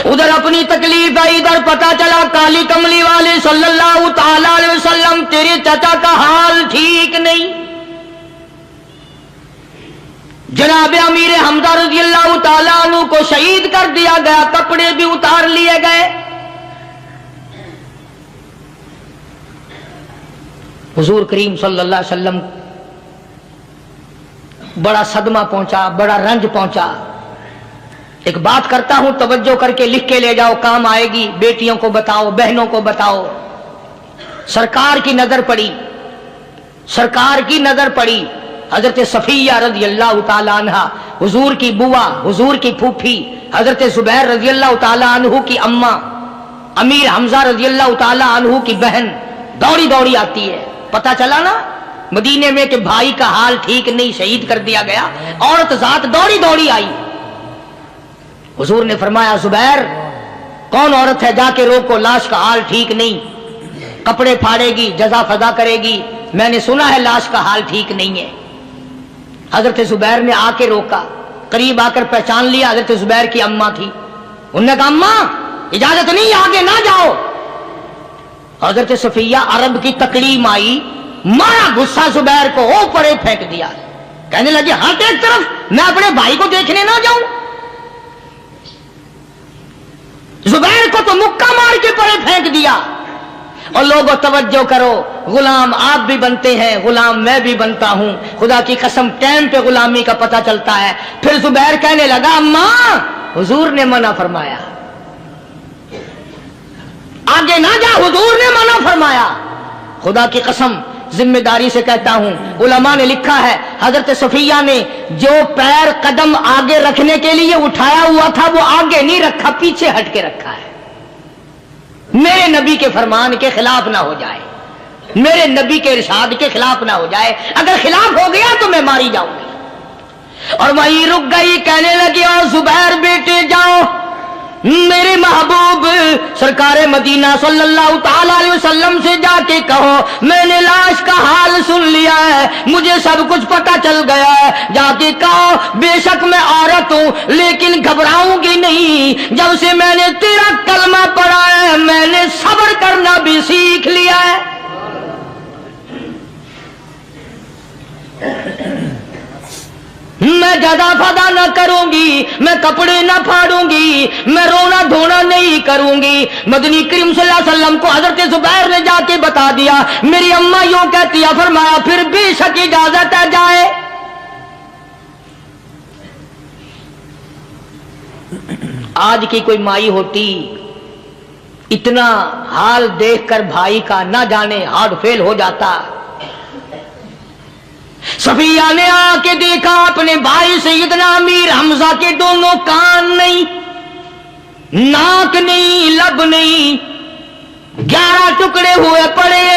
ادھر اپنی تکلیف ہے، ادھر پتا چلا کالی کملی والے صلی اللہ تعالی علیہ وسلم تیرے چچا کا حال ٹھیک نہیں۔ جناب امیر حمزہ رضی اللہ تعالیٰ عنہ کو شہید کر دیا گیا، کپڑے بھی اتار لیے گئے۔ حضور کریم صلی اللہ علیہ وسلم بڑا صدمہ پہنچا، بڑا رنج پہنچا۔ ایک بات کرتا ہوں، توجہ کر کے لکھ کے لے جاؤ، کام آئے گی، بیٹیوں کو بتاؤ، بہنوں کو بتاؤ۔ سرکار کی نظر پڑی، سرکار کی نظر پڑی حضرت صفیہ رضی اللہ تعالی عنہ، حضور کی بوا، حضور کی پھوپھی، حضرت زبیر رضی اللہ تعالی عنہ کی اماں، امیر حمزہ رضی اللہ تعالی عنہ کی بہن دوڑی دوڑی آتی ہے۔ پتا چلا نا مدینے میں کہ بھائی کا حال ٹھیک نہیں، شہید کر دیا گیا، عورت ذات دوڑی دوڑی آئی۔ حضور نے فرمایا زبیر کون عورت ہے، جا کے روکو، لاش کا حال ٹھیک نہیں، کپڑے پھاڑے گی، جزا فضا کرے گی، میں نے سنا ہے لاش کا حال ٹھیک نہیں ہے۔ حضرت زبیر نے آ کے روکا، قریب آ کر پہچان لیا حضرت زبیر کی اماں تھی۔ انہوں نے کہا اماں اجازت نہیں، آگے نہ جاؤ۔ حضرت صفیہ عرب کی تکلیم آئی، مارا غصہ زبیر کو، او پڑے پھینک دیا، کہنے لگی ہٹ ایک طرف، میں اپنے بھائی کو دیکھنے نہ جاؤں۔ زبیر کو تو مکہ مار کے پڑے پھینک دیا۔ اور لوگوں توجہ کرو، غلام آپ بھی بنتے ہیں، غلام میں بھی بنتا ہوں، خدا کی قسم ٹائم پہ غلامی کا پتہ چلتا ہے۔ پھر زبیر کہنے لگا اماں حضور نے منع فرمایا، آگے نہ جا، حضور نے منع فرمایا۔ خدا کی قسم ذمہ داری سے کہتا ہوں، علماء نے لکھا ہے حضرت صفیہ نے جو پیر قدم آگے رکھنے کے لیے اٹھایا ہوا تھا وہ آگے نہیں رکھا، پیچھے ہٹ کے رکھا ہے، میرے نبی کے فرمان کے خلاف نہ ہو جائے، میرے نبی کے ارشاد کے خلاف نہ ہو جائے، اگر خلاف ہو گیا تو میں ماری جاؤں گی۔ اور وہیں رک گئی، کہنے لگی اور زبیر بیٹے جاؤ، میرے محبوب سرکار مدینہ صلی اللہ تعالی علیہ وسلم سے جا کے کہو میں نے لاش کا حال سن لیا ہے، مجھے سب کچھ پتہ چل گیا ہے، جا کے کہو بے شک میں عورت ہوں لیکن گھبراؤں گی نہیں، جب سے میں نے تیرا کلمہ پڑھا ہے میں نے صبر کرنا بھی سیکھ لیا ہے۔ میں جزا فضا نہ کروں گی، میں کپڑے نہ پھاڑوں گی، میں رونا دھونا نہیں کروں گی۔ مدنی کریم صلی اللہ علیہ وسلم کو حضرت زبیر نے جا کے بتا دیا، میری اماں یوں کہتی ہے، فرمایا پھر بے شک اجازت ہے جائے۔ آج کی کوئی مائی ہوتی اتنا حال دیکھ کر بھائی کا نہ جانے ہارٹ فیل ہو جاتا۔ صفیہ نے آ کے دیکھا اپنے بھائی سیدنا امیر حمزہ کے دونوں کان نہیں، ناک نہیں، لب نہیں، 11 ٹکڑے ہوئے پڑے،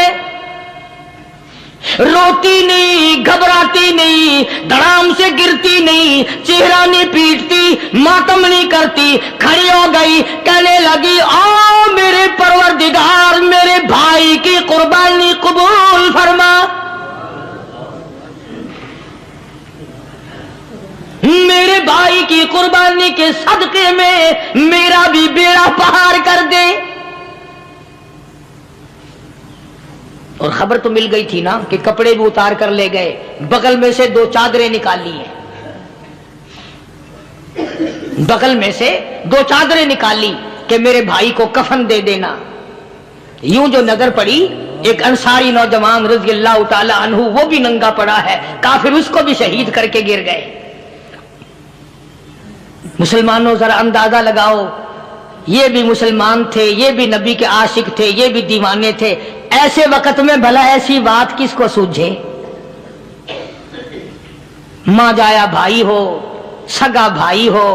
روتی نہیں، گھبراتی نہیں، دھڑام سے گرتی نہیں، چہرہ نہیں پیٹتی، ماتم نہیں کرتی، کھڑی ہو گئی، کہنے لگی آؤ میرے پروردگار میرے بھائی کی قربانی قبول فرما، میرے بھائی کی قربانی کے صدقے میں میرا بھی بیڑا پہاڑ کر دے۔ اور خبر تو مل گئی تھی نا کہ کپڑے بھی اتار کر لے گئے، بغل میں سے 2 چادریں نکالی ہیں، بغل میں سے 2 چادریں نکالی کہ میرے بھائی کو کفن دے دینا۔ یوں جو نظر پڑی ایک انصاری نوجوان رضی اللہ تعالی عنہ، وہ بھی ننگا پڑا ہے، کافر اس کو بھی شہید کر کے گر گئے۔ مسلمانوں ذرا اندازہ لگاؤ، یہ بھی مسلمان تھے، یہ بھی نبی کے عاشق تھے، یہ بھی دیوانے تھے، ایسے وقت میں بھلا ایسی بات کس کو سوجھے؟ ماں جایا بھائی ہو، سگا بھائی ہو،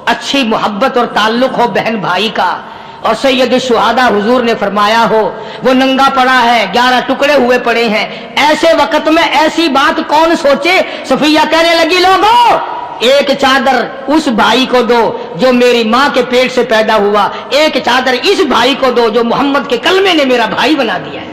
اچھی محبت اور تعلق ہو بہن بھائی کا، اور سید الشہداء حضور نے فرمایا ہو وہ ننگا پڑا ہے، 11 ٹکڑے ہوئے پڑے ہیں، ایسے وقت میں ایسی بات کون سوچے؟ صفیہ کہنے لگی لوگوں ایک چادر اس بھائی کو دو جو میری ماں کے پیٹ سے پیدا ہوا، ایک چادر اس بھائی کو دو جو محمد کے کلمے نے میرا بھائی بنا دیا ہے۔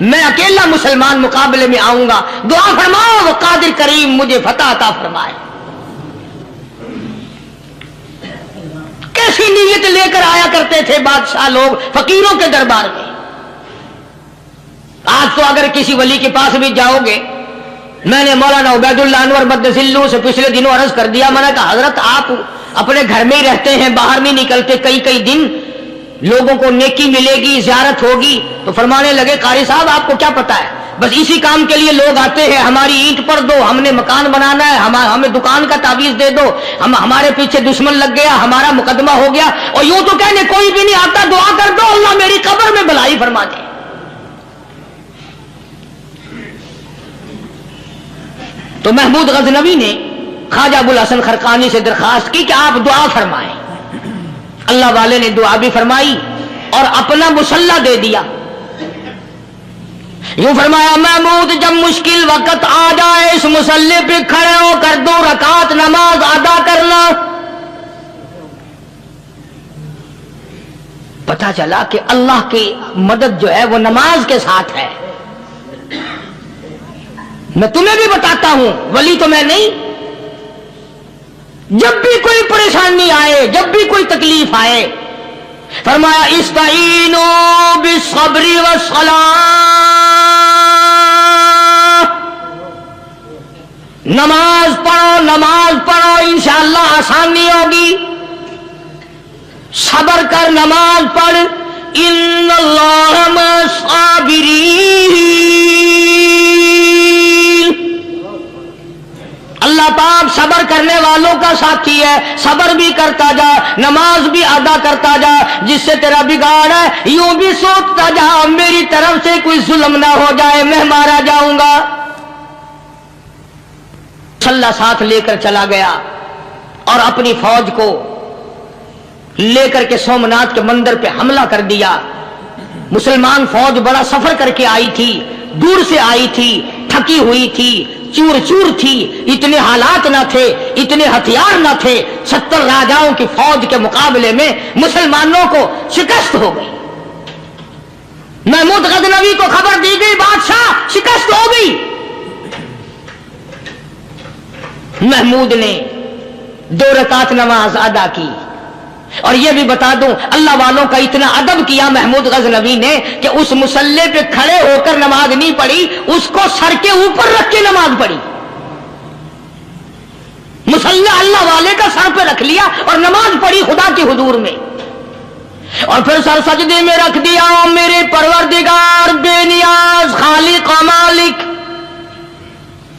میں اکیلا مسلمان مقابلے میں آؤں گا، دعا فرماؤ وہ قادر کریم مجھے فتح عطا فرمائے۔ کیسی نیت لے کر آیا کرتے تھے بادشاہ لوگ فقیروں کے دربار میں۔ آج تو اگر کسی ولی کے پاس بھی جاؤ گے، میں نے مولانا عبید اللہ انور مدثلو سے پچھلے دنوں عرض کر دیا، میں نے کہا حضرت آپ اپنے گھر میں ہی رہتے ہیں، باہر نہیں نکلتے، کئی کئی دن لوگوں کو نیکی ملے گی، زیارت ہوگی، تو فرمانے لگے قاری صاحب آپ کو کیا پتا ہے، بس اسی کام کے لیے لوگ آتے ہیں، ہماری اینٹ پر دو، ہم نے مکان بنانا ہے، ہمیں دکان کا تعویذ دے دو، ہمارے پیچھے دشمن لگ گیا، ہمارا مقدمہ ہو گیا، اور یوں تو کہنے کوئی بھی نہیں آتا، دعا کر دو اللہ میری قبر میں بھلائی فرما دے۔ تو محمود غزنوی نے خواجہ ابوالحسن خرقانی سے درخواست کی کہ آپ دعا فرمائیں۔ اللہ والے نے دعا بھی فرمائی اور اپنا مصلی دے دیا۔ یوں فرمایا محمود جب مشکل وقت آ جائے اس مصلی پہ کھڑے ہو کر 2 رکعت نماز ادا کرنا۔ پتہ چلا کہ اللہ کی مدد جو ہے وہ نماز کے ساتھ ہے۔ میں تمہیں بھی بتاتا ہوں، ولی تو میں نہیں، جب بھی کوئی پریشانی آئے، جب بھی کوئی تکلیف آئے، فرمایا استعینوا بالصبر والصلاۃ، نماز پڑھو انشاءاللہ آسانی ہوگی، صبر کر نماز پڑھ، ان اللہ مع الصابرین، اللہ پاک صبر کرنے والوں کا ساتھی ہے، صبر بھی کرتا جا، نماز بھی ادا کرتا جا، جس سے تیرا بگاڑ ہے یوں بھی سوچتا جا میری طرف سے کوئی ظلم نہ ہو جائے، میں مارا جاؤں گا۔ صلی ساتھ لے کر چلا گیا اور اپنی فوج کو لے کر کے سومناتھ کے مندر پہ حملہ کر دیا۔ مسلمان فوج بڑا سفر کر کے آئی تھی، دور سے آئی تھی، تھکی ہوئی تھی، چور چور تھی، اتنے حالات نہ تھے، اتنے ہتھیار نہ تھے، 70 راجاؤں کی فوج کے مقابلے میں مسلمانوں کو شکست ہو گئی۔ محمود غزنوی کو خبر دی گئی بادشاہ شکست ہو گئی۔ محمود نے 2 رکعت نماز ادا کی، اور یہ بھی بتا دوں اللہ والوں کا اتنا ادب کیا محمود غزنوی نے کہ اس مصلی پہ کھڑے ہو کر نماز نہیں پڑھی، اس کو سر کے اوپر رکھ کے نماز پڑھی۔ مصلی اللہ والے کا سر پہ رکھ لیا اور نماز پڑھی خدا کے حضور میں، اور پھر سر سجدے میں رکھ دیا۔ میرے پروردگار بے نیاز خالق و مالک،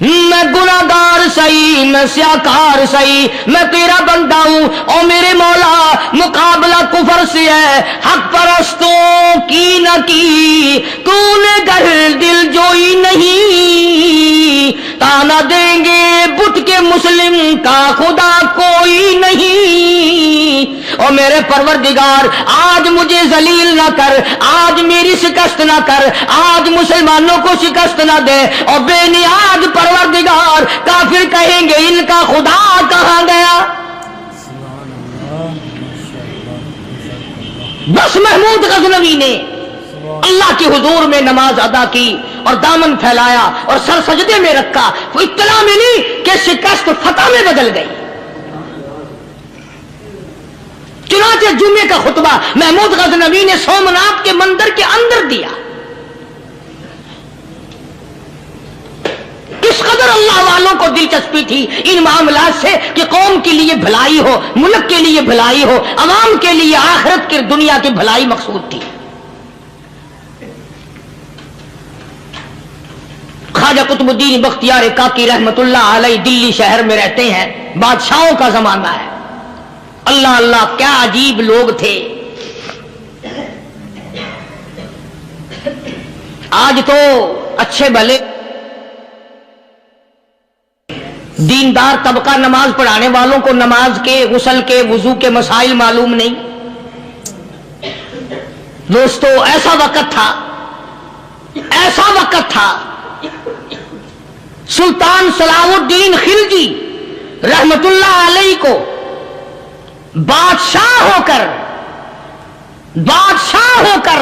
میں گناہگار صحیح، میں سیاکار صحیح، میں تیرا بندہ ہوں، اور میرے مولا مقابلہ کفر سے ہے، حق پرستوں کی نہ کی تو نے گر دل جوئی نہیں، تانا دیں گے بت کے مسلم کا خدا کوئی نہیں، اور میرے پروردگار آج مجھے ذلیل نہ کر، آج میری شکست نہ کر، آج مسلمانوں کو شکست نہ دے، اور بے نیاز پروردگار کافر کہیں گے ان کا خدا کہاں گیا۔ بس محمود غزنوی نے اللہ کے حضور میں نماز ادا کی اور دامن پھیلایا اور سر سجدے میں رکھا، تو اطلاع ملی کہ شکست فتح میں بدل گئی۔ چنانچہ جمعے کا خطبہ محمود غزنوی نے سومناتھ کے مندر کے اندر دیا۔ اس قدر اللہ والوں کو دلچسپی تھی ان معاملات سے کہ قوم کے لیے بھلائی ہو، ملک کے لیے بھلائی ہو، عوام کے لیے آخرت کی دنیا کی بھلائی مقصود تھی۔ خواجہ قطب الدین بختیار کاکی رحمت اللہ علیہ دلی شہر میں رہتے ہیں، بادشاہوں کا زمانہ ہے۔ اللہ اللہ کیا عجیب لوگ تھے۔ آج تو اچھے بھلے دیندار طبقہ نماز پڑھانے والوں کو نماز کے، غسل کے، وضو کے مسائل معلوم نہیں۔ دوستو ایسا وقت تھا سلطان صلاح الدین خلجی رحمت اللہ علیہ کو بادشاہ ہو کر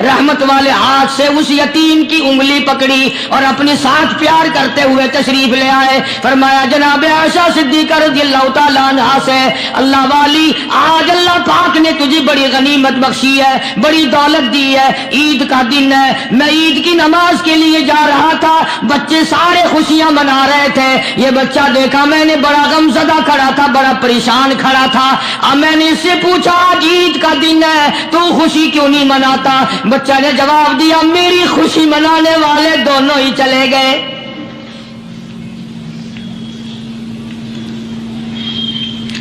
رحمت والے ہاتھ سے اس یتیم کی انگلی پکڑی اور اپنے ساتھ پیار کرتے ہوئے تشریف لے آئے. فرمایا جناب عائشہ صدیقہ رضی اللہ تعالی عنہا سے, اللہ والی آج اللہ پاک نے تجھے بڑی غنیمت بخشی ہے, بڑی دولت دی ہے, عید کا دن ہے, میں عید کی نماز کے لیے جا رہا تھا, بچے سارے خوشیاں منا رہے تھے, یہ بچہ دیکھا میں نے بڑا غمزدہ کھڑا تھا, بڑا پریشان کھڑا تھا. اب میں نے اس سے پوچھا آج عید کا دن ہے تو خوشی کیوں نہیں مناتا؟ بچہ نے جواب دیا میری خوشی منانے والے دونوں ہی چلے گئے.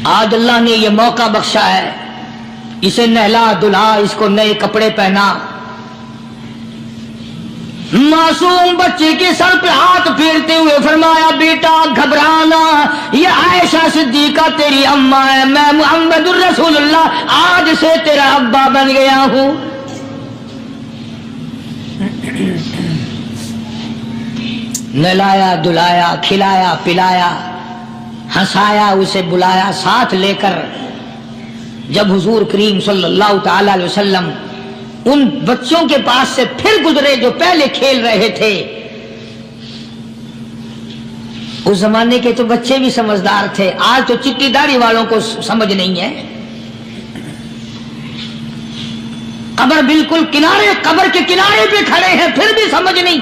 آج اللہ نے یہ موقع بخشا ہے, اسے نہلا دلہا, اس کو نئے کپڑے پہنا, معصوم بچے کے سر پہ ہاتھ پھیرتے ہوئے فرمایا بیٹا گھبرانا, یہ عائشہ صدیقہ تیری اماں ہے, میں محمد الرسول اللہ آج سے تیرا ابا بن گیا ہوں. نہلایا دلایا, کھلایا پلایا, ہنسایا, اسے بلایا ساتھ لے کر. جب حضور کریم صلی اللہ تعالی علیہ وسلم ان بچوں کے پاس سے پھر گزرے جو پہلے کھیل رہے تھے, اس زمانے کے تو بچے بھی سمجھدار تھے, آج تو چٹی داڑھی والوں کو سمجھ نہیں ہے. قبر بالکل کنارے, قبر کے کنارے پہ کھڑے ہیں پھر بھی سمجھ نہیں.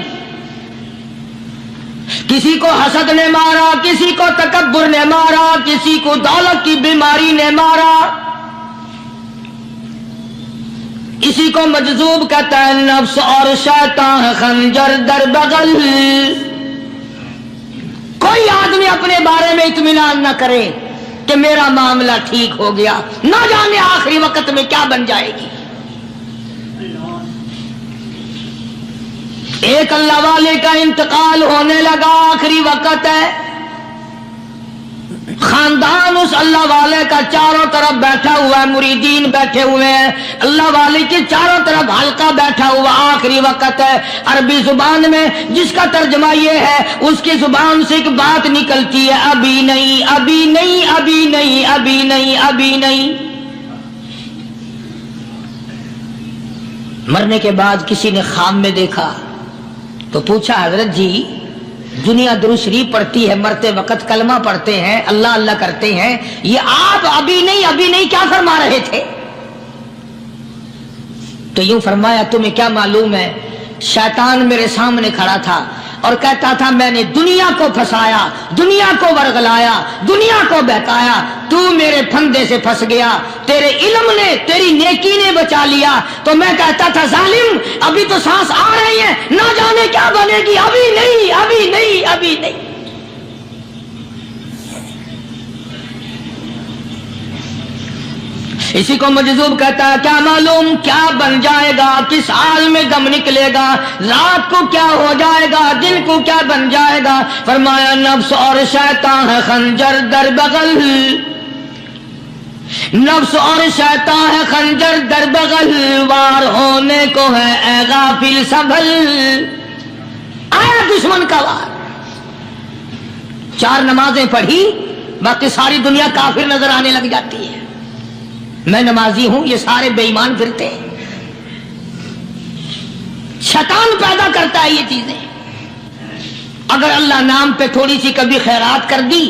کسی کو حسد نے مارا, کسی کو تکبر نے مارا, کسی کو دولت کی بیماری نے مارا, اسی کو مجذوب کہتا ہے نفس اور شیطان خنجر در بغل. کوئی آدمی اپنے بارے میں اطمینان نہ کرے کہ میرا معاملہ ٹھیک ہو گیا, نہ جانے آخری وقت میں کیا بن جائے گی. ایک اللہ والے کا انتقال ہونے لگا, آخری وقت ہے, خاندان اس اللہ والے کا چاروں طرف بیٹھا ہوا ہے, مریدین بیٹھے ہوئے ہیں, اللہ والے کے چاروں طرف حلقہ بیٹھا ہوا, آخری وقت ہے. عربی زبان میں جس کا ترجمہ یہ ہے, اس کی زبان سے ایک بات نکلتی ہے ابھی نہیں, ابھی نہیں, ابھی نہیں, ابھی نہیں, ابھی نہیں. مرنے کے بعد کسی نے خواب میں دیکھا تو پوچھا حضرت جی دنیا درود شریف پڑھتی ہے, مرتے وقت کلمہ پڑھتے ہیں, اللہ اللہ کرتے ہیں, یہ آپ ابھی نہیں ابھی نہیں کیا فرما رہے تھے؟ تو یوں فرمایا تمہیں کیا معلوم ہے, شیطان میرے سامنے کھڑا تھا اور کہتا تھا میں نے دنیا کو پھنسایا, دنیا کو ورغلایا, دنیا کو بہکایا, تو میرے پھندے سے پھنس گیا, تیرے علم نے تیری نیکی نے بچا لیا. تو میں کہتا تھا ظالم ابھی تو سانس آ رہی ہے, نہ جانے کیا بنے گی, ابھی نہیں, ابھی نہیں, ابھی نہیں. اسی کو مجذوب کہتا ہے کیا معلوم کیا بن جائے گا, کس حال میں دم نکلے گا, رات کو کیا ہو جائے گا, دن کو کیا بن جائے گا. فرمایا نفس اور شیطان ہے خنجر در بغل, نفس اور شیطان ہے خنجر در بغل, وار ہونے کو ہے اے غافل سنبھل. آیا دشمن کا وار, 4 نمازیں پڑھی باقی ساری دنیا کافر نظر آنے لگ جاتی ہے. میں نمازی ہوں, یہ سارے بے ایمان پھرتے ہیں. شیطان پیدا کرتا ہے یہ چیزیں. اگر اللہ نام پہ تھوڑی سی کبھی خیرات کر دی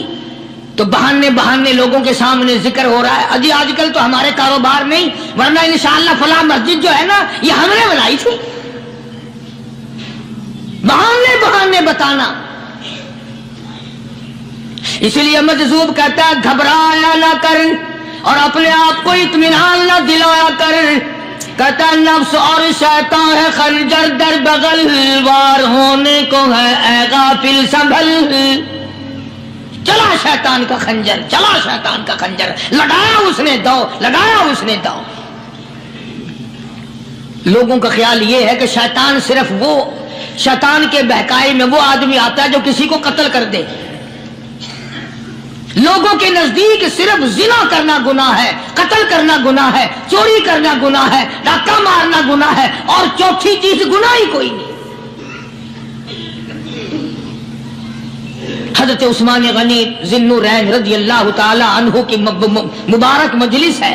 تو بہانے بہانے لوگوں کے سامنے ذکر ہو رہا ہے, اجی آج کل تو ہمارے کاروبار نہیں, ورنہ انشاءاللہ فلاں مسجد جو ہے نا یہ ہم نے بنائی تھی. بہانے بہانے بتانا. اسی لیے مجذوب کہتا ہے گھبرایا نہ کر اور اپنے آپ کو اطمینان نہ دلایا کر. کہتا نفس اور شیطان ہے خنجر در بغل, وار ہونے کو ہے اے غافل سنبھل. چلا شیطان کا خنجر, چلا شیطان کا خنجر, لگایا اس نے دو, لگایا اس نے دو. لوگوں کا خیال یہ ہے کہ شیطان صرف وہ, شیطان کے بہکائی میں وہ آدمی آتا ہے جو کسی کو قتل کر دے. لوگوں کے نزدیک صرف زنا کرنا گناہ ہے, قتل کرنا گناہ ہے, چوری کرنا گناہ ہے, ڈاکہ مارنا گناہ ہے, اور چوتھی چیز گناہ ہی کوئی نہیں. حضرت عثمان غنی ذی النورین رضی اللہ تعالی عنہ کی مبارک مجلس ہے.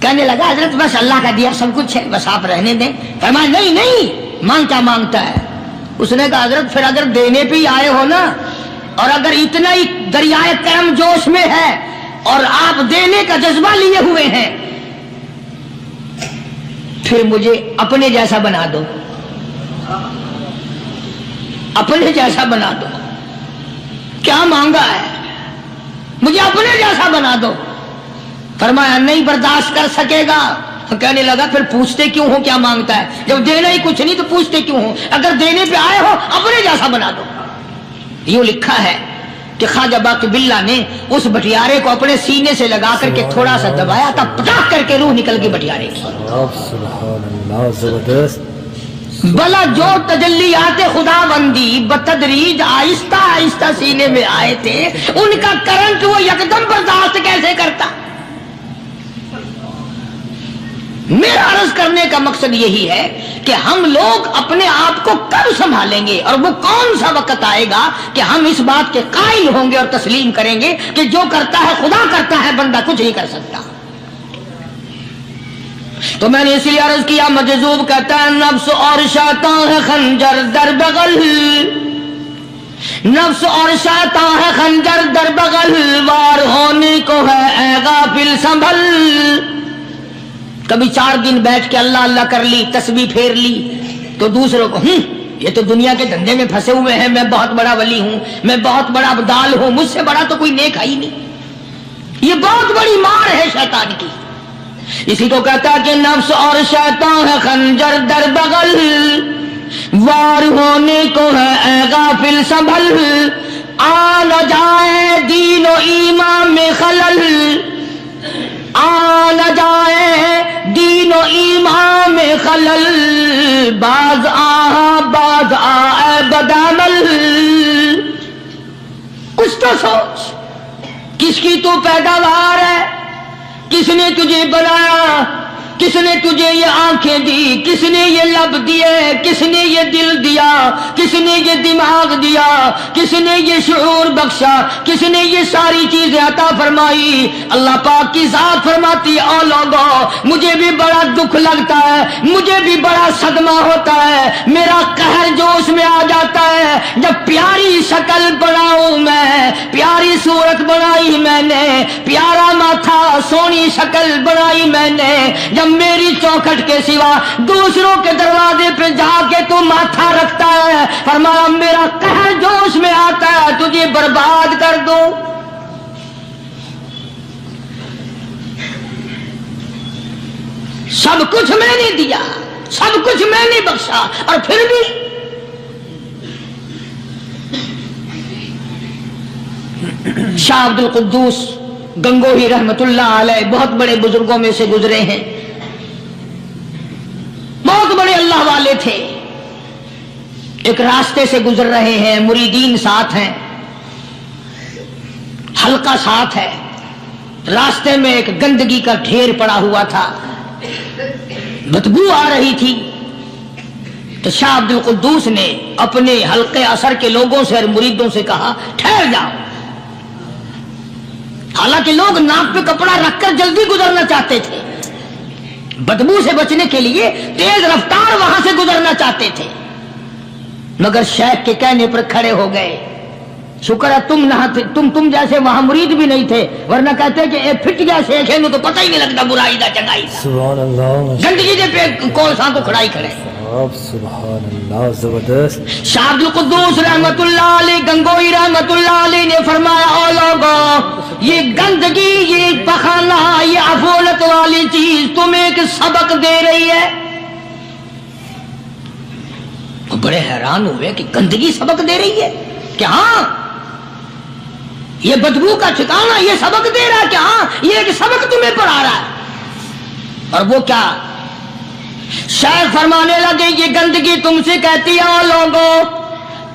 کہنے لگا حضرت بس اللہ کا دیا سب کچھ ہے، بس آپ رہنے دیں۔ فرمایا نہیں نہیں، مانگ کیا مانگتا ہے؟ اس نے کہا حضرت پھر اگر دینے پہ ہی آئے ہو نا، اور اگر اتنا ہی دریائے کرم جوش میں ہے اور آپ دینے کا جذبہ لیے ہوئے ہیں، پھر مجھے اپنے جیسا بنا دو، اپنے جیسا بنا دو۔ کیا مانگا ہے؟ مجھے اپنے جیسا بنا دو۔ فرمایا نہیں برداشت کر سکے گا۔ کہنے لگا پھر پوچھتے کیوں ہو کیا مانگتا ہے؟ جب دینا ہی کچھ نہیں تو پوچھتے کیوں ہو؟ اگر دینے پہ آئے ہو اپنے جیسا بنا دو۔ یوں لکھا ہے کہ خواجہ باقی باللہ نے اس بٹیارے کو اپنے سینے سے لگا کر کے تھوڑا سا دبایا تھا، پٹاخ کر کے روح نکل گئی بٹیارے کی۔ سبحان اللہ، زبردست۔ بلا جو تجلیات خدا بندی بتدریج آہستہ آہستہ سینے میں آئے تھے، ان کا کرنٹ وہ یکدم برداشت کیسے کرتا؟ میرا عرض کرنے کا مقصد یہی ہے کہ ہم لوگ اپنے آپ کو کب سنبھالیں گے، اور وہ کون سا وقت آئے گا کہ ہم اس بات کے قائل ہوں گے اور تسلیم کریں گے کہ جو کرتا ہے خدا کرتا ہے، بندہ کچھ نہیں کر سکتا۔ تو میں نے اس لیے عرض کیا، مجذوب کہتا ہے نفس اور شیطان ہے خنجر در بغل، نفس اور شیطان ہے خنجر در بغل، وار ہونے کو ہے اے غافل سنبھل۔ کبھی 4 دن بیٹھ کے اللہ اللہ کر لی، تسبیح پھیر لی، تو دوسروں کو یہ تو دنیا کے دھندے میں پھنسے ہوئے ہیں، میں بہت بڑا ولی ہوں، میں بہت بڑا ابدال ہوں، مجھ سے بڑا تو کوئی نیک ہے ہی نہیں۔ یہ بہت بڑی مار ہے شیطان کی۔ اسی کو کہتا کہ نفس اور شیطان ہے خنجر در بغل، وار ہونے کو ہے اے غافل سنبھل، آ نہ جائے دین و ایمان میں خلل، آ نہ جائے دین و ایمان میں خلل، باز آئے بدعمل۔ کچھ تو سوچ، کس کی تو پیداوار ہے؟ کس نے تجھے بنایا؟ کس نے تجھے یہ آنکھیں دی؟ کس نے یہ لب دیے؟ کس نے یہ دل دیا؟ کس نے یہ دماغ دیا؟ کس نے یہ شعور بخشا؟ کس نے یہ ساری چیزیں عطا فرمائی؟ اللہ پاک کی ذات فرماتی ہے او لوگو، مجھے بھی بڑا دکھ لگتا ہے، مجھے بھی بڑا صدمہ ہوتا ہے، میرا قہر جوش میں آ جاتا ہے جب پیاری شکل بناؤں میں، پیاری صورت بنائی میں نے، پیارا ماتھا سونی شکل بنائی میں نے، جب میری چوکھٹ کے سوا دوسروں کے دروازے پہ جا کے تو ماتھا رکھتا ہے، فرمایا میرا قہر جوش میں آتا ہے تجھے برباد کر دوں۔ سب کچھ میں نے دیا، سب کچھ میں نے بخشا، اور پھر بھی شاہ عبد القدوس گنگوہی رحمت اللہ علیہ بہت بڑے بزرگوں میں سے گزرے ہیں، بہت بڑے اللہ والے تھے۔ ایک راستے سے گزر رہے ہیں، مریدین ساتھ ہیں، حلقہ ساتھ ہے، راستے میں ایک گندگی کا ڈھیر پڑا ہوا تھا، بدبو آ رہی تھی، تو شاہ عبد القدوس نے اپنے حلقے اثر کے لوگوں سے اور مریدوں سے کہا ٹھہر جاؤ۔ حالانکہ لوگ ناک پہ کپڑا رکھ کر جلدی گزرنا چاہتے تھے، بدبو سے بچنے کے لیے تیز رفتار وہاں سے گزرنا چاہتے تھے، مگر شیخ کے کہنے پر کھڑے ہو گئے۔ شکر ہے تم نہ تھے، تم جیسے وہاں مرید بھی نہیں تھے، ورنہ کہتے کہ اے پھٹ گیا شیخ ہے، تو پتہ ہی نہیں لگتا برائی دا چنگائی دا، سبحان اللہ، گندگی دے پہ کون سا کو کھڑائی کھڑے۔ سبحان اللہ، زبردست۔ شاہ عبد القدوس رحمت اللہ علیہ گنگوئی رحمت اللہ علیہ نے فرمایا او لوگو، یہ گندگی، یہ پخانہ، یہ افولت والی چیز تمہیں ایک سبق دے رہی ہے۔ وہ بڑے حیران ہوئے کہ گندگی سبق دے رہی ہے کہ ہاں یہ بدبو کا ٹھکانہ یہ سبق دے رہا ہے کہ ہاں یہ ایک سبق تمہیں پڑھا رہا ہے۔ اور وہ کیا؟ شیخ فرمانے لگے یہ گندگی تم سے کہتی ہے او لوگو،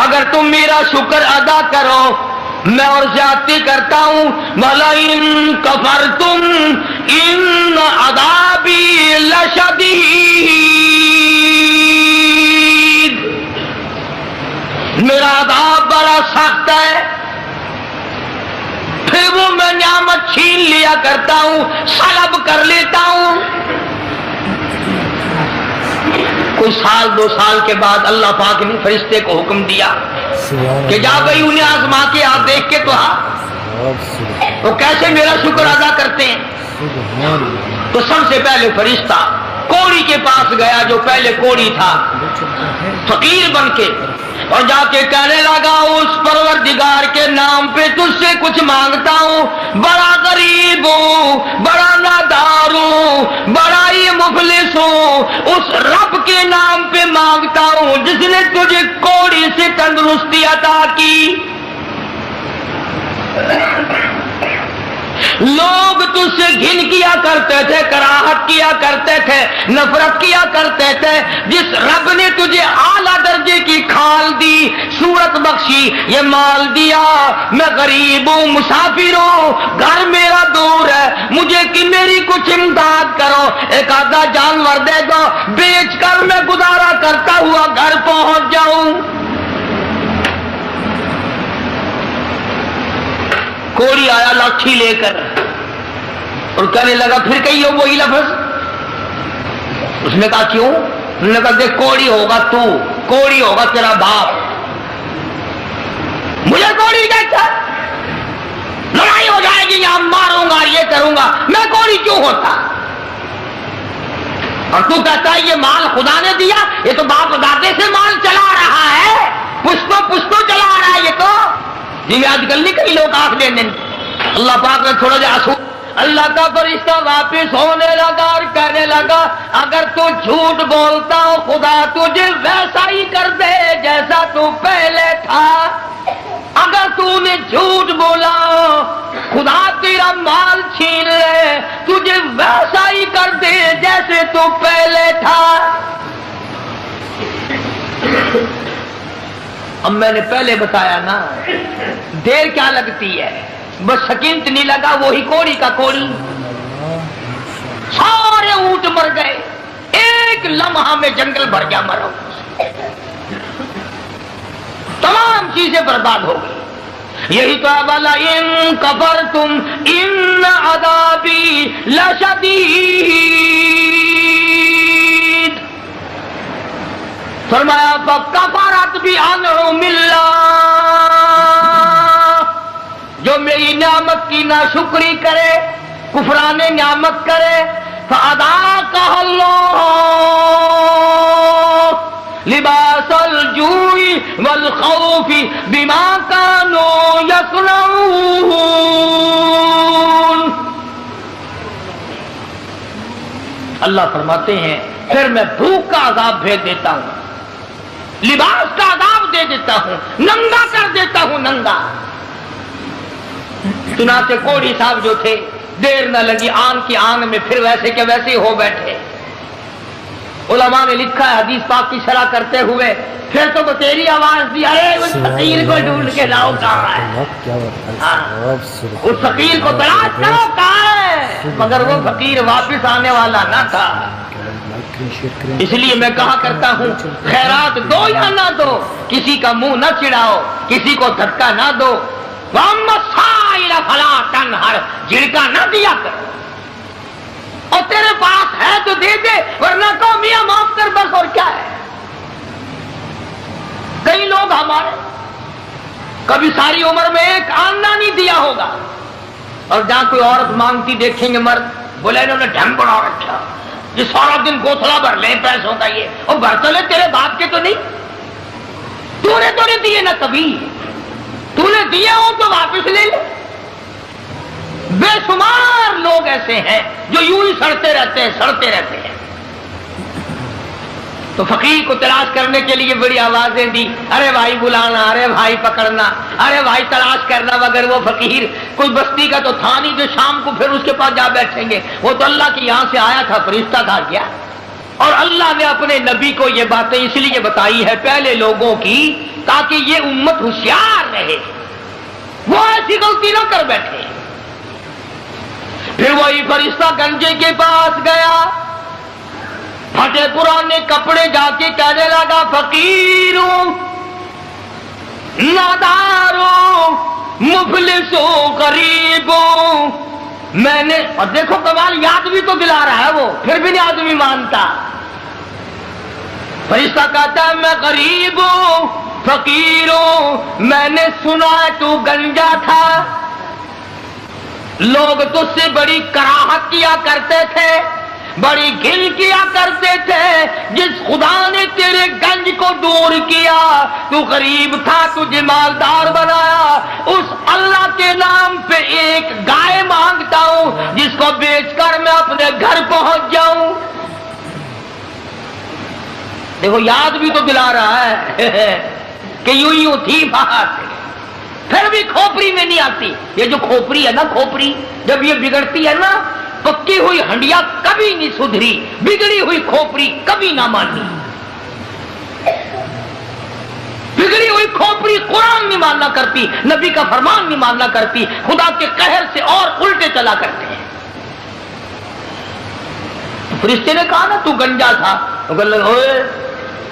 اگر تم میرا شکر ادا کرو میں اور زیادتی کرتا ہوں وَلَئِن كَفَرْتُمْ إِنَّ عَذَابِي لَشَدِيدٌ، میرا عذاب بڑا سخت ہے، پھر وہ میں نعمت چھین لیا کرتا ہوں، سلب کر لیتا ہوں۔ کوئی سال دو سال کے بعد اللہ پاک نے فرشتے کو حکم دیا کہ جا بھائی انہیں آزما کے آپ دیکھ کے تو وہ کیسے میرا شکر ادا کرتے ہیں۔ تو سب سے پہلے فرشتہ کوڑی کے پاس گیا جو پہلے کوڑی تھا، فقیر بن کے، اور جا کے کہنے لگا اس پروردگار کے نام پہ تجھ سے کچھ مانگتا ہوں، بڑا غریب ہوں، بڑا نادار ہوں، بڑا ہی مفلس ہوں، اس رب کے نام پہ مانگتا ہوں جس نے تجھے کوڑی سے تندرستی عطا کی۔ لوگ تجھ سے گھن کیا کرتے تھے، کراہت کیا کرتے تھے، نفرت کیا کرتے تھے، جس رب نے تجھے اعلیٰ درجے کی کھال دی، صورت بخشی، یہ مال دیا، میں غریب ہوں، مسافر ہوں، گھر میرا دور ہے، مجھے کہ میری کچھ امداد کرو، ایک آدھا جانور دے دو، بیچ کر میں گزارا کرتا ہوا گھر پہنچ جاؤں۔ کوڑی آیا لاٹھی لے کر اور کہنے لگا پھر کہیے وہی لفظ۔ اس نے کہا کیوں؟ اس نے کہا دیکھ کوڑی ہوگا تو، کوڑی ہوگا تیرا باپ، مجھے کوڑی دیکھتا لڑائی ہو جائے گی، یہاں ماروں گا، یہ کروں گا، میں کوڑی کیوں ہوتا؟ اور تو کہتا ہے یہ مال خدا نے دیا، یہ تو باپ دادے سے مال چلا رہا ہے، پشتوں چلا رہا ہے یہ تو۔ جی میں آج کل نہیں کئی لوگ آنکھ دیں دیں، اللہ پاک نے تھوڑا جا آنسو، اللہ کا فرشتہ واپس ہونے لگا اور کہنے لگا اگر تو جھوٹ بولتا ہو خدا تجھے ویسا ہی کر دے جیسا تو پہلے تھا۔ اگر تو نے جھوٹ بولا خدا تیرا مال چھین لے، تجھے ویسا ہی کر دے جیسے تو پہلے تھا۔ اب میں نے پہلے بتایا نا دیر کیا لگتی ہے، بس سکینت نہیں لگا، وہی کوڑی کا کوڑی، سارے اونٹ مر گئے، ایک لمحہ میں جنگل بھر گیا مرو، تمام چیزیں برباد ہو گئی۔ یہی تو وَلَئِن كَفَرْتُمْ إِنَّ عَذَابِي لَشَدِيدٌ، فرمایا فَكَفَرَتْ بِأَنْعُمِ اللَّهِ، جو میری نعمت کی ناشکری کرے، کفران نعمت کرے، فَأَذَاقَهَا اللَّهُ لِبَاسَ الْجُوعِ وَالْخَوْفِ بِمَا كَانُوا يَصْنَعُونَ۔ اللہ فرماتے ہیں پھر میں بھوک کا عذاب بھیج دیتا ہوں، لباس کا عذاب دے دیتا ہوں، ننگا کر دیتا ہوں، ننگا۔ چنانچہ کوڑی صاحب جو تھے دیر نہ لگی، آن کی آن میں پھر ویسے کے ویسے ہو بیٹھے۔ علماء نے لکھا ہے حدیث پاک کی شرح کرتے ہوئے پھر تو تیری آواز دی ارے اس فقیر کو ڈھونڈ کے لاؤ کہاں ہے، اس فقیر کو تلاش کرو کہاں ہے، مگر وہ فقیر واپس آنے والا نہ تھا۔ اس لیے میں کہا کرتا ہوں خیرات دو یا نہ دو، کسی کا منہ نہ چڑھاؤ، کسی کو دھکا نہ دو، وَأَمَّا السَّائِلَ فَلَا تَنْهَرْ، جھڑکا نہ دیا کر، اور تیرے پاس ہے تو دے دے، ورنہ کہو میاں معاف کر بس، اور کیا ہے۔ کئی لوگ ہمارے کبھی ساری عمر میں ایک آنا نہیں دیا ہوگا، اور جہاں کوئی عورت مانگتی دیکھیں گے مرد بولے انہوں نے ڈھنگ بڑھا رکھا، یہ سارا دن گوتھلا بھر لیں پیسوں کا، یہ اور بھر لے تیرے باپ کے تو نہیں، تو نے دیے نہ کبھی، تو نے دیے ہو تو واپس لے لے۔ بے شمار لوگ ایسے ہیں جو یوں ہی سڑتے رہتے ہیں۔ تو فقیر کو تلاش کرنے کے لیے بڑی آوازیں دی، ارے بھائی بلانا، ارے بھائی پکڑنا، ارے بھائی تلاش کرنا، مگر وہ فقیر کوئی بستی کا تو تھا نہیں جو شام کو پھر اس کے پاس جا بیٹھیں گے، وہ تو اللہ کے یہاں سے آیا تھا، فرشتہ تھا کیا، اور اللہ نے اپنے نبی کو یہ باتیں اس لیے بتائی ہے پہلے لوگوں کی تاکہ یہ امت ہوشیار رہے، وہ ایسی غلطی نہ کر بیٹھے۔ پھر وہی فرشتہ گنجے کے پاس گیا، پھٹے پرانے کپڑے جا کے کہنے لگا فقیروں، ناداروں، مفلسوں، غریبوں، میں نے، اور دیکھو کمال، یاد بھی تو دلا رہا ہے وہ، پھر بھی نہیں آدمی مانتا۔ فرشتہ کہتا ہے میں غریب ہوں، فقیر ہوں، میں نے سنا تو گنجا تھا، لوگ تجھ سے بڑی کراہت کیا کرتے تھے، بڑی گھن کیا کرتے تھے، جس خدا نے تیرے گنج کو دور کیا، تو غریب تھا، تجھے مالدار بنایا، اس اللہ کے نام پہ ایک گائے مانگتا ہوں جس کو بیچ کر میں اپنے گھر پہنچ جاؤں۔ دیکھو یاد بھی تو دلا رہا ہے کہ یوں تھی بات، پھر بھی کھوپڑی میں نہیں آتی۔ یہ جو کھوپڑی ہے نا، کھوپڑی جب یہ بگڑتی ہے نا، پکی ہوئی ہنڈیا کبھی نہیں سدھری، بگڑی ہوئی کھوپڑی کبھی نہ مانی۔ بگڑی ہوئی کھوپڑی قرآن نہیں ماننا کرتی، نبی کا فرمان نہیں ماننا کرتی، خدا کے قہر سے اور الٹے چلا کرتے ہیں۔ فرشتے نے کہا نا تو گنجا تھا،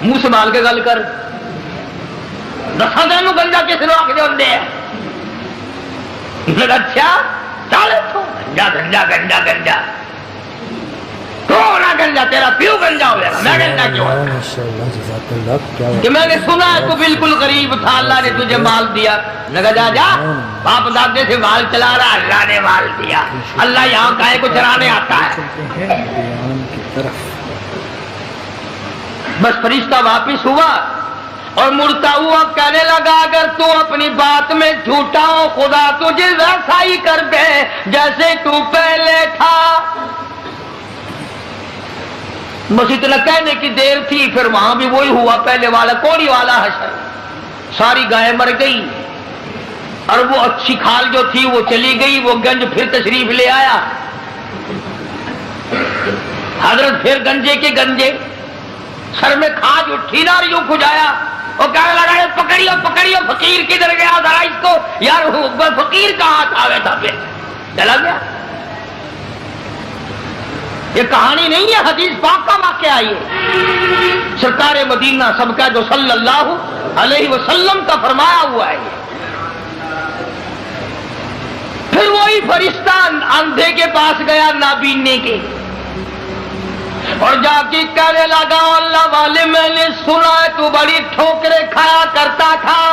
منہ سنبھال کے گل کر، دساں دن گنجا کس نے آخر ہوندے ہیں؟ اچھا چل گنجا گنجا گنجا گنجا تو نہ گنجا، تیرا پیو گنجا ہو جائے گا، میں گنجا کیوں کہ میں نے سنا ہے تو بالکل غریب تھا، اللہ نے تجھے مال دیا۔ لگا جا جا، باپ دادے سے مال چلا رہا، اللہ نے مال دیا، اللہ یہاں گائے کو چرانے آتا ہے۔ بس فرشتہ واپس ہوا اور مڑتا ہوا کہنے لگا اگر تو اپنی بات میں جھوٹا ہو، خدا تجھے ویسا ہی کر دے جیسے تو پہلے تھا۔ بس اتنا کہنے کی دیر تھی، پھر وہاں بھی وہی ہوا پہلے والا، کوڑی والا حشر، ساری گائیں مر گئی اور وہ اچھی کھال جو تھی وہ چلی گئی، وہ گنج پھر تشریف لے آیا۔ حضرت پھر گنجے کے گنجے، سر میں کھاج اٹھی نا، یوں کھجایا، وہ کہنے لگا پکڑیو پکڑیو، فقیر کدھر گیا ذرا اس کو، یار فقیر کہاں تھا، تھا پھر چلا گیا۔ یہ کہانی نہیں ہے، حدیث پاک کا واقعہ ہے، سرکار مدینہ سب کا جو صلی اللہ علیہ وسلم کا فرمایا ہوا ہے۔ پھر وہی فرشتہ اندھے کے پاس گیا، نابینے کے، اور جا کے کہنے لگا اللہ والے میں نے سنا ہے تو بڑی ٹھوکریں کھایا کرتا تھا،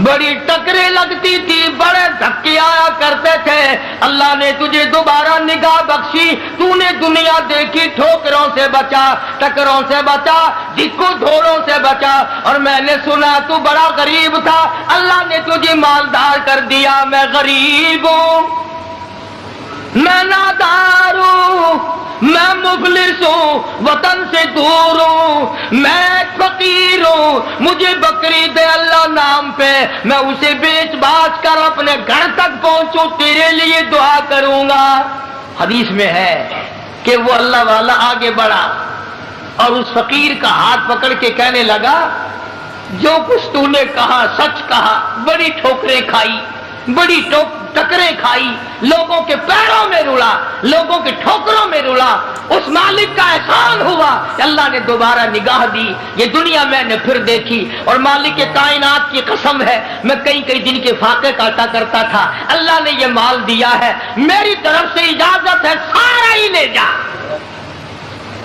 بڑی ٹکریں لگتی تھی، بڑے دھکے آیا کرتے تھے، اللہ نے تجھے دوبارہ نگاہ بخشی، تو نے دنیا دیکھی، ٹھوکروں سے بچا، ٹکروں سے بچا، دکوں دھوڑوں سے بچا، اور میں نے سنا تو بڑا غریب تھا، اللہ نے تجھے مالدار کر دیا، میں غریب ہوں، میں نادار ہوں، میں مفلس ہوں، وطن سے دور ہوں، میں فقیر ہوں، مجھے بکری دے اللہ نام پہ، میں اسے بیچ باچ کر اپنے گھر تک پہنچوں، تیرے لیے دعا کروں گا۔ حدیث میں ہے کہ وہ اللہ والا آگے بڑھا اور اس فقیر کا ہاتھ پکڑ کے کہنے لگا جو کچھ تو نے کہا سچ کہا، بڑی ٹھوکریں کھائی، بڑی ٹکریں کھائی، لوگوں کے پیروں میں رلا، لوگوں کے ٹھوکروں میں رلا، اس مالک کا احسان ہوا کہ اللہ نے دوبارہ نگاہ دی، یہ دنیا میں نے پھر دیکھی، اور مالک کائنات کی قسم ہے میں کئی دن کے فاقے کاٹا کرتا تھا، اللہ نے یہ مال دیا ہے، میری طرف سے اجازت ہے سارا ہی لے جا،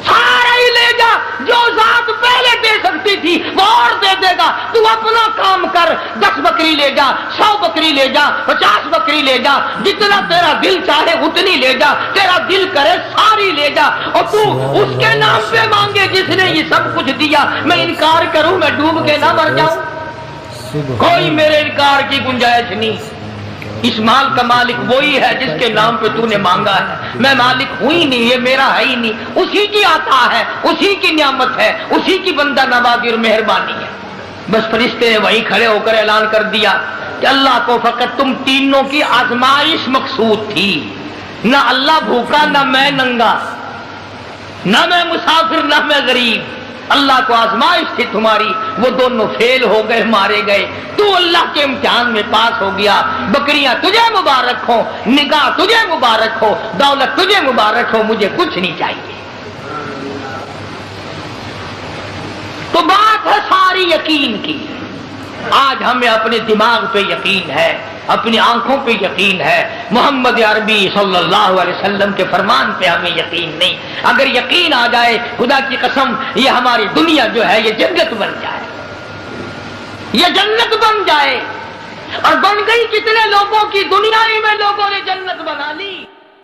سارا ہی لے جا، جو ذات پہلے دے سکتی تھی وہ اور دے دے گا، تو اپنا کام کر، 10 بکری لے جا، 100 بکری لے جا، 50 بکری لے جا، جتنا تیرا دل چاہے اتنی لے جا، تیرا دل کرے ساری لے جا، اور تو اس کے نام پہ مانگے جس نے یہ سب کچھ دیا، میں انکار کروں میں ڈوب کے نہ مر جاؤں، کوئی میرے انکار کی گنجائش نہیں۔ اس مال کا مالک وہی ہے جس کے نام پہ تو نے مانگا ہے، میں مالک ہوں ہی نہیں، یہ میرا ہے ہی نہیں، اسی کی عطا ہے، اسی کی نعمت ہے، اسی کی بندہ نوازی اور مہربانی ہے۔ بس فرشتے نے وہیں کھڑے ہو کر اعلان کر دیا کہ اللہ کو فقط تم تینوں کی آزمائش مقصود تھی، نہ اللہ بھوکا نہ میں ننگا، نہ میں مسافر نہ میں غریب، اللہ کو آزمائش تھی تمہاری، وہ دونوں فیل ہو گئے، مارے گئے، تو اللہ کے امتحان میں پاس ہو گیا۔ بکریاں تجھے مبارک ہو، نگاہ تجھے مبارک ہو، دولت تجھے مبارک ہو، مجھے کچھ نہیں چاہیے۔ تو بات ہے ساری یقین کی۔ آج ہمیں اپنے دماغ پہ یقین ہے، اپنی آنکھوں پہ یقین ہے، محمد عربی صلی اللہ علیہ وسلم کے فرمان پہ ہمیں یقین نہیں۔ اگر یقین آ جائے خدا کی قسم، یہ ہماری دنیا جو ہے یہ جنت بن جائے، یہ جنت بن جائے۔ اور بن گئی کتنے لوگوں کی، دنیا ہی میں لوگوں نے جنت بنا لی۔